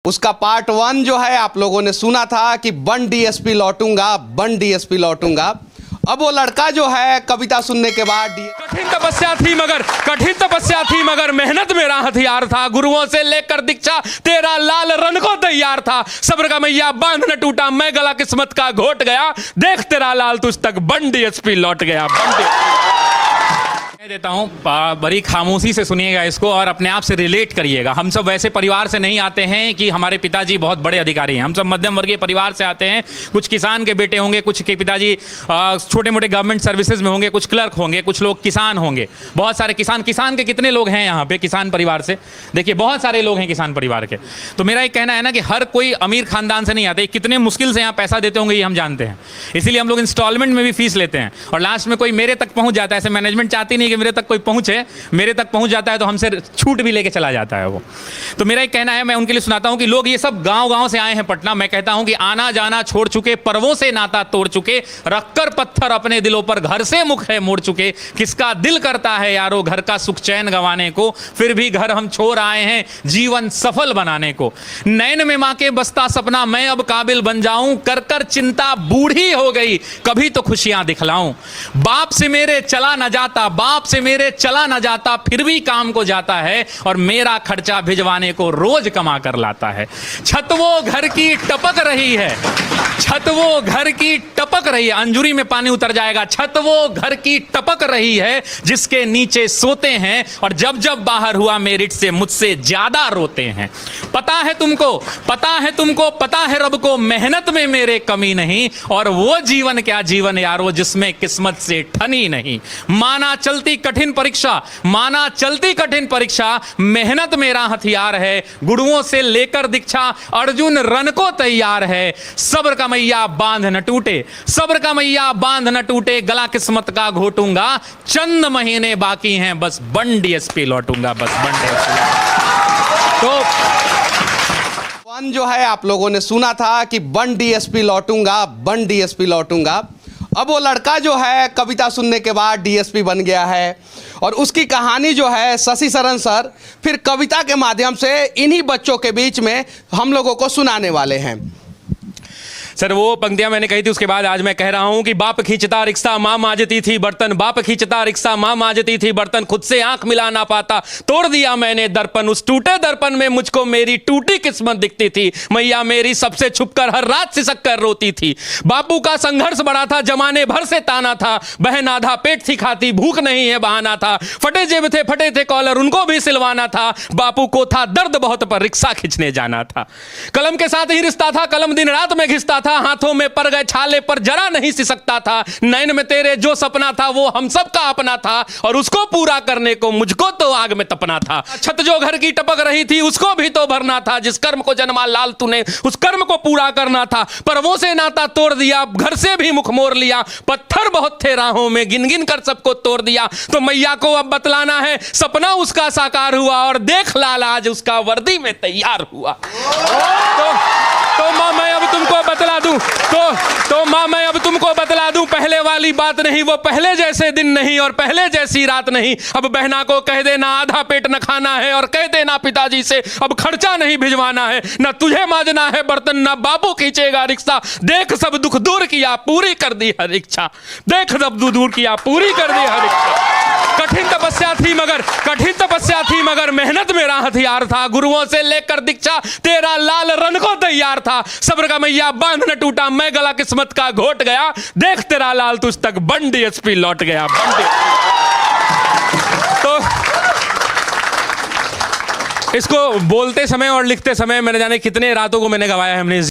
उसका पार्ट 1 जो है आप लोगों ने सुना था कि बन डीएसपी लौटूंगा, बन डीएसपी लौटूंगा। अब वो लड़का जो है कविता सुनने के बाद कठिन तपस्या थी मगर मेहनत मेरा हथियार था। गुरुओं से लेकर दीक्षा तेरा लाल रन को तैयार था। सब्र का मैया बांध न टूटा, मैं गला किस्मत का घोट गया। देख तेरा लाल तुझ तक बन डीएसपी लौट गया। देता हूं, बड़ी खामोशी से सुनिएगा इसको और अपने आप से रिलेट करिएगा। हम सब वैसे परिवार से नहीं आते हैं कि हमारे पिताजी बहुत बड़े अधिकारी हैं। हम सब मध्यम वर्गीय परिवार से आते हैं। कुछ किसान के बेटे होंगे, कुछ के पिताजी छोटे मोटे गवर्नमेंट सर्विसेज में होंगे, कुछ क्लर्क होंगे, कुछ लोग किसान होंगे। बहुत सारे किसान के कितने लोग हैं यहाँ पे किसान परिवार से? देखिए बहुत सारे लोग हैं किसान परिवार के। तो मेरा एक कहना है ना कि हर कोई अमीर खानदान से नहीं आते। कितने मुश्किल से यहाँ पैसा देते होंगे ये हम जानते हैं। इसीलिए हम लोग इंस्टॉलमेंट में भी फीस लेते हैं और लास्ट में कोई मेरे तक पहुंच जाता है। ऐसे मैनेजमेंट चाहती नहीं कि मेरे तक कोई पहुंचे, मेरे तक पहुंच जाता है तो हमसे छूट भी लेके चला जाता है वो। तो मेरा एक कहना है, मैं उनके लिए सुनाता हूं कि लोग ये सब गांव-गांव से आए हैं पटना। मैं कहता हूं कि आना जाना छोड़ चुके, पर्वों से नाता तोड़ चुके, रखकर पत्थर अपने दिलों पर घर से मुख है मोड़ चुके। किसका दिल करता है यारो घर का सुख चैन गंवाने को, फिर भी घर हम छोड़ आए हैं जीवन सफल बनाने को। नैन में मां के बसता सपना मैं अब काबिल बन जाऊं, कर कर चिंता बूढ़ी हो गई कभी तो खुशियां दिखलाऊं। बाप से मेरे चला न जाता, बाप से मेरे चला न जाता, फिर भी काम को जाता है और मेरा खर्चा भिजवाने को रोज कमा कर लाता है। छत वो घर की टपक रही है, छत वो घर की टपक रही है। अंजुरी में पानी उतर जाएगा। छत वो घर की टपक रही है जिसके नीचे सोते हैं और जब जब बाहर हुआ मेरिट से मुझसे ज्यादा रोते हैं। पता है तुमको, पता है तुमको, पता है रब को, मेहनत में मेरे कमी नहीं। और वो जीवन क्या जीवन यारो जिसमें किस्मत से ठनी नहीं। माना चलती कठिन परीक्षा, माना चलती कठिन परीक्षा, मेहनत मेरा हथियार है। गुरुओं से लेकर दीक्षा अर्जुन रन को तैयार है। सब्र का मैया बांध न टूटे, सब्र का मैया बांध न टूटे, गला किस्मत का घोटूंगा। चंद महीने बाकी हैं बस बन डीएसपी लौटूंगा, बस बन डीएसपी। तो वन जो है आप लोगों ने सुना था कि बन डीएसपी लौटूंगा, बन डीएसपी लौटूंगा। अब वो लड़का जो है कविता सुनने के बाद डीएसपी बन गया है और उसकी कहानी जो है शशि शरण सर फिर कविता के माध्यम से इन्हीं बच्चों के बीच में हम लोगों को सुनाने वाले हैं। सर वो पंक्तियां मैंने कही थी, उसके बाद आज मैं कह रहा हूं कि बाप खींचता रिक्शा मां मांजती थी बर्तन, बाप खींचता रिक्शा मां मांजती थी बर्तन, खुद से आंख मिला ना पाता तोड़ दिया मैंने दर्पण। उस टूटे दर्पण में मुझको मेरी टूटी किस्मत दिखती थी। मैया मेरी सबसे छुपकर हर रात सिसक कर रोती थी। बापू का संघर्ष बड़ा था, जमाने भर से ताना था। बहन आधा पेट थी खाती, भूख नहीं है बहाना था। फटे जेब थे, फटे थे कॉलर, उनको भी सिलवाना था। बापू को था दर्द बहुत पर रिक्शा खींचने जाना था। कलम के साथ ही रिश्ता था, कलम दिन रात में घिसता था। हाथों में पड़ गए छाले पर जरा नहीं सिसकता था। नैन में तेरे जो सपना था वो हम सब का अपना था और उसको पूरा करने को मुझको तो आग में तपना था। छत जो घर की टपक रही थी उसको भी तो भरना था। जिस कर्म को जन्मा लाल तूने उस कर्म को पूरा करना था। पर्वों से नाता तोड़ दिया, घर से भी मुख मोड़ लिया। पत्थर बहुत थे राहों में, गिन गिन कर सबको तोड़ दिया। तो मैया को अब बतलाना है सपना उसका साकार हुआ और देख लाल आज उसका वर्दी में तैयार हुआ। तो मां मैं अब तुमको बतला दूं, तो मां मैं अब तुमको बतला दूं, पहले वाली बात नहीं, वो पहले जैसे दिन नहीं और पहले जैसी रात नहीं। अब बहना को कह देना आधा पेट न खाना है और कह देना पिताजी से अब खर्चा नहीं भिजवाना है। न तुझे मांजना है बर्तन, न बाबू खींचेगा रिक्शा। देख सब दुख दूर किया, पूरी कर दी हर इच्छा। देख सब दुख दूर किया, पूरी कर दी हर इच्छा। कठिन तपस्या थी मगर मेहनत मेरा हथियार था। गुरुओं से लेकर दीक्षा तेरा लाल रन को तैयार था। सब्र का मैया बांध न टूटा, मैं गला किस्मत का घोट गया। देख तेरा लाल तुझ तक बन डीएसपी लौट गया। तो इसको बोलते समय और लिखते समय मैंने जाने कितने रातों को मैंने गवाया है हमने।